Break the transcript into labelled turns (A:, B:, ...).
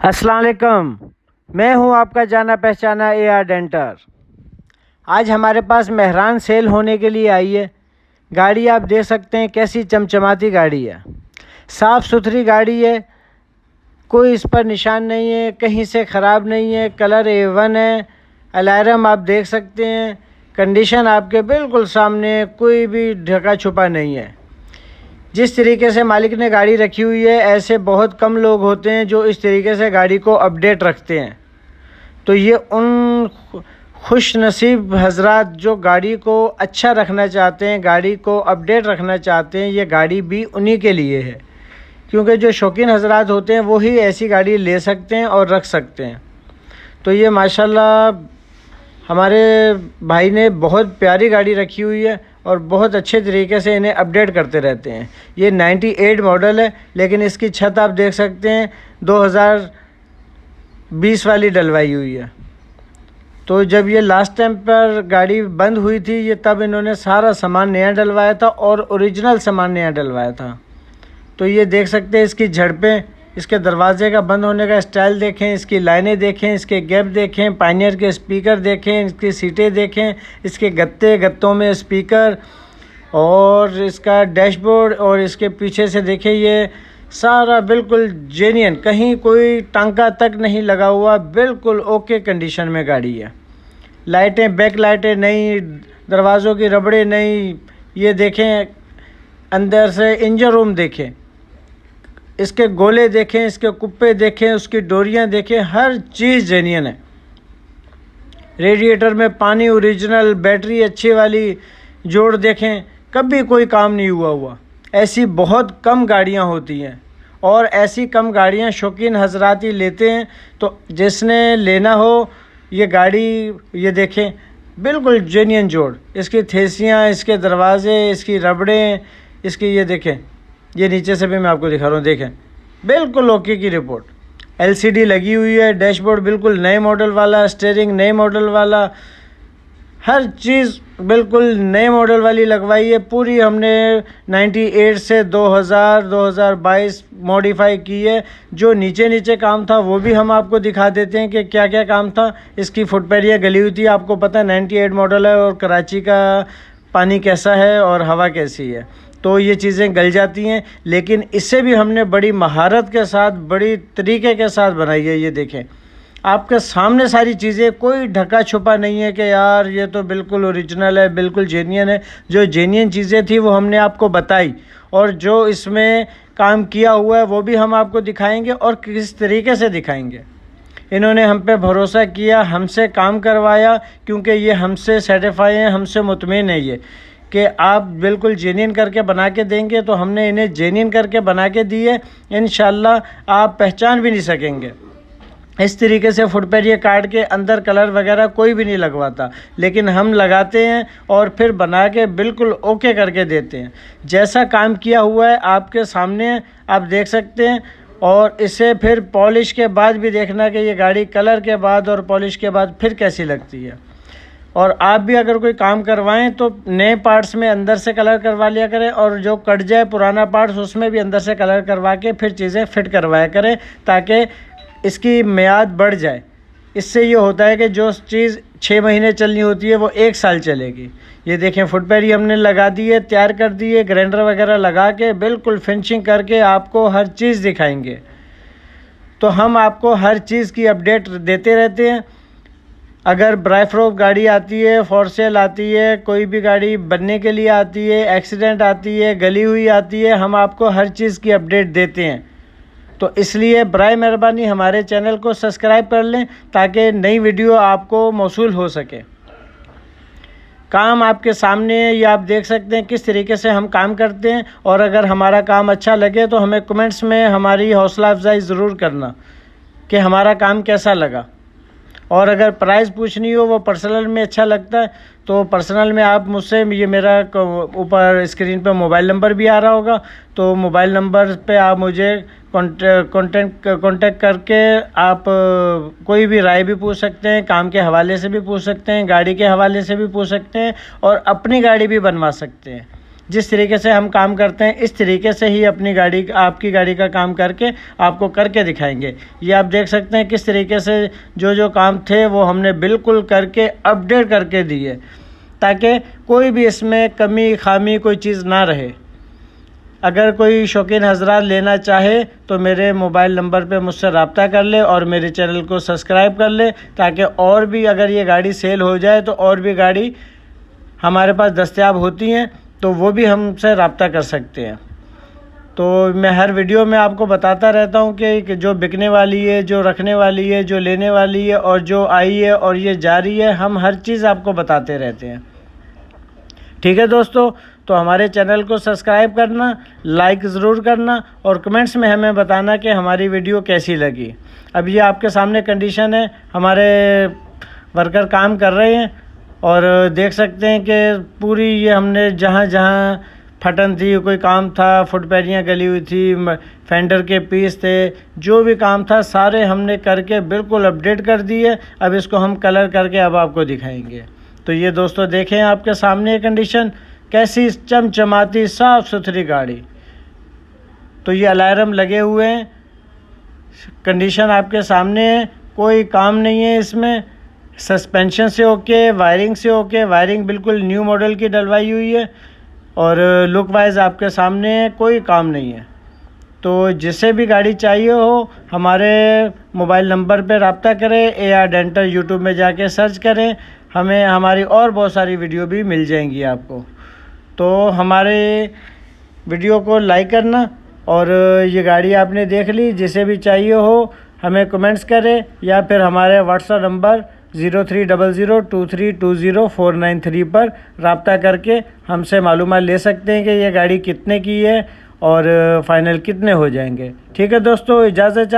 A: अस्सलाम वालेकुम। मैं हूं आपका जाना पहचाना AR डेंटर। आज हमारे पास मेहरान सेल होने के लिए आई है। गाड़ी आप देख सकते हैं कैसी चमचमाती गाड़ी है, साफ़ सुथरी गाड़ी है, कोई इस पर निशान नहीं है, कहीं से ख़राब नहीं है, कलर A1 है। अलार्म आप देख सकते हैं, कंडीशन आपके बिल्कुल सामने, कोई भी ढका छुपा नहीं है। जिस तरीके से मालिक ने गाड़ी रखी हुई है, ऐसे बहुत कम लोग होते हैं जो इस तरीके से गाड़ी को अपडेट रखते हैं। तो ये उन खुश नसीब हजरात जो गाड़ी को अच्छा रखना चाहते हैं, गाड़ी को अपडेट रखना चाहते हैं, ये गाड़ी भी उन्हीं के लिए है। क्योंकि जो शौकीन हजरात होते हैं वही ऐसी गाड़ी ले सकते हैं और रख सकते हैं। तो ये माशाल्लाह हमारे भाई ने बहुत प्यारी गाड़ी रखी हुई है और बहुत अच्छे तरीके से इन्हें अपडेट करते रहते हैं। ये 98 मॉडल है, लेकिन इसकी छत आप देख सकते हैं 2020 वाली डलवाई हुई है। तो जब ये लास्ट टाइम पर गाड़ी बंद हुई थी, ये तब इन्होंने सारा सामान नया डलवाया था और ओरिजिनल सामान नया डलवाया था। तो ये देख सकते हैं इसकी झड़पें, इसके दरवाजे का बंद होने का स्टाइल देखें, इसकी लाइनें देखें, इसके गैप देखें, पायनियर के स्पीकर देखें, इसकी सीटें देखें, इसके गत्तों में स्पीकर और इसका डैशबोर्ड, और इसके पीछे से देखें ये सारा बिल्कुल जेन्युइन, कहीं कोई टांका तक नहीं लगा हुआ, बिल्कुल ओके कंडीशन में गाड़ी है। लाइटें, बैक लाइटें नई, दरवाज़ों की रबड़े नई। ये देखें अंदर से इंजन रूम देखें, इसके गोले देखें, इसके कुप्पे देखें, उसकी डोरियां देखें, हर चीज़ जेन्युइन है। रेडिएटर में पानी ओरिजिनल, बैटरी अच्छी वाली, जोड़ देखें, कभी कोई काम नहीं हुआ। ऐसी बहुत कम गाड़ियां होती हैं और ऐसी कम गाड़ियां शौकीन हजरात ही लेते हैं। तो जिसने लेना हो ये गाड़ी, ये देखें बिल्कुल जेन्युइन जोड़, इसकी थेसियाँ, इसके दरवाजे, इसकी रबड़ें, इसकी ये देखें, ये नीचे से भी मैं आपको दिखा रहा हूँ, देखें बिल्कुल ओके की रिपोर्ट। LCD लगी हुई है, डैशबोर्ड बिल्कुल नए मॉडल वाला, स्टीयरिंग नए मॉडल वाला, हर चीज़ बिल्कुल नए मॉडल वाली लगवाई है। पूरी हमने 98 से 2022 मॉडिफाई की है। जो नीचे काम था वो भी हम आपको दिखा देते हैं कि क्या क्या काम था। इसकी फुटपैरियाँ गली हुई थी, आपको पता है 98 मॉडल है और कराची का पानी कैसा है और हवा कैसी है, तो ये चीज़ें गल जाती हैं। लेकिन इससे भी हमने बड़ी महारत के साथ, बड़ी तरीके के साथ बनाई है। ये देखें आपके सामने सारी चीज़ें, कोई ढका छुपा नहीं है कि यार ये तो बिल्कुल ओरिजिनल है, बिल्कुल जेन्युइन है। जो जेन्युइन चीज़ें थी वो हमने आपको बताई, और जो इसमें काम किया हुआ है वो भी हम आपको दिखाएंगे और किस तरीके से दिखाएंगे। इन्होंने हम पे भरोसा किया, हमसे काम करवाया, क्योंकि ये हमसे सर्टिफाई हैं, हमसे मुतमिन है ये कि आप बिल्कुल जेन्युइन करके बना के देंगे। तो हमने इन्हें जेन्युइन करके बना के दिए, इंशाल्लाह आप पहचान भी नहीं सकेंगे। इस तरीके से फुटपैरिया काट के अंदर कलर वगैरह कोई भी नहीं लगवाता, लेकिन हम लगाते हैं और फिर बना के बिल्कुल ओके करके देते हैं। जैसा काम किया हुआ है आपके सामने आप देख सकते हैं, और इसे फिर पॉलिश के बाद भी देखना कि ये गाड़ी कलर के बाद और पॉलिश के बाद फिर कैसी लगती है। और आप भी अगर कोई काम करवाएं तो नए पार्ट्स में अंदर से कलर करवा लिया करें, और जो कट जाए पुराना पार्ट्स उसमें भी अंदर से कलर करवा के फिर चीज़ें फिट करवाया करें, ताकि इसकी मियाद बढ़ जाए। इससे ये होता है कि जो चीज़ 6 महीने चलनी होती है वो 1 साल चलेगी। ये देखें फुटपैरी हमने लगा दी है, तैयार कर दी है, ग्राइंडर वगैरह लगा के बिल्कुल फिनिशिंग करके आपको हर चीज़ दिखाएंगे। तो हम आपको हर चीज़ की अपडेट देते रहते हैं। अगर ब्राइफ्रोक गाड़ी आती है, फॉर सेल आती है, कोई भी गाड़ी बनने के लिए आती है, एक्सीडेंट आती है, गली हुई आती है, हम आपको हर चीज़ की अपडेट देते हैं। तो इसलिए बराए मेहरबानी हमारे चैनल को सब्सक्राइब कर लें, ताकि नई वीडियो आपको मौसूल हो सके। काम आपके सामने है, ये आप देख सकते हैं किस तरीके से हम काम करते हैं। और अगर हमारा काम अच्छा लगे तो हमें कमेंट्स में हमारी हौसला अफजाई ज़रूर करना कि हमारा काम कैसा लगा। और अगर प्राइस पूछनी हो, वो पर्सनल में अच्छा लगता है तो पर्सनल में आप मुझसे, ये मेरा ऊपर स्क्रीन पे मोबाइल नंबर भी आ रहा होगा, तो मोबाइल नंबर पे आप मुझे कांटेक्ट करके आप कोई भी राय भी पूछ सकते हैं, काम के हवाले से भी पूछ सकते हैं, गाड़ी के हवाले से भी पूछ सकते हैं, और अपनी गाड़ी भी बनवा सकते हैं। जिस तरीके से हम काम करते हैं इस तरीके से ही आपकी गाड़ी का काम करके आपको करके दिखाएंगे। ये आप देख सकते हैं किस तरीके से जो काम थे वो हमने बिल्कुल करके अपडेट करके दिए, ताकि कोई भी इसमें कमी खामी कोई चीज़ ना रहे। अगर कोई शौकीन हजरात लेना चाहे तो मेरे मोबाइल नंबर पे मुझसे रब्ता कर ले और मेरे चैनल को सब्सक्राइब कर ले, ताकि और भी अगर ये गाड़ी सेल हो जाए तो और भी गाड़ी हमारे पास दस्तयाब होती हैं तो वो भी हमसे रब्ता कर सकते हैं। तो मैं हर वीडियो में आपको बताता रहता हूँ कि जो बिकने वाली है, जो रखने वाली है, जो लेने वाली है और जो आई है और ये जा रही है, हम हर चीज़ आपको बताते रहते हैं। ठीक है दोस्तों, तो हमारे चैनल को सब्सक्राइब करना, लाइक ज़रूर करना और कमेंट्स में हमें बताना कि हमारी वीडियो कैसी लगी। अब ये आपके सामने कंडीशन है, हमारे वर्कर काम कर रहे हैं और देख सकते हैं कि पूरी ये हमने जहाँ जहाँ फटन थी, कोई काम था, फुटपैरियाँ गली हुई थी, फेंडर के पीस थे, जो भी काम था सारे हमने करके बिल्कुल अपडेट कर दिए। अब इसको हम कलर करके अब आपको दिखाएंगे। तो ये दोस्तों देखें आपके सामने कंडीशन कैसी चमचमाती साफ़ सुथरी गाड़ी। तो ये अलार्म लगे हुए हैं, कंडीशन आपके सामने है, कोई काम नहीं है इसमें। सस्पेंशन से ओके, वायरिंग से ओके, वायरिंग बिल्कुल न्यू मॉडल की डलवाई हुई है और लुक वाइज आपके सामने है, कोई काम नहीं है। तो जिसे भी गाड़ी चाहिए हो हमारे मोबाइल नंबर पे रब्ता करें, AR डेंटल यूट्यूब में जाके सर्च करें, हमें हमारी और बहुत सारी वीडियो भी मिल जाएंगी आपको। तो हमारे वीडियो को लाइक करना और ये गाड़ी आपने देख ली, जिसे भी चाहिए हो हमें कमेंट्स करें या फिर हमारे व्हाट्सएप नंबर 0300232049 पर रब्ता करके हमसे मालूमात ले सकते हैं कि ये गाड़ी कितने की है और फाइनल कितने हो जाएंगे। ठीक है दोस्तों, इजाज़त चाहते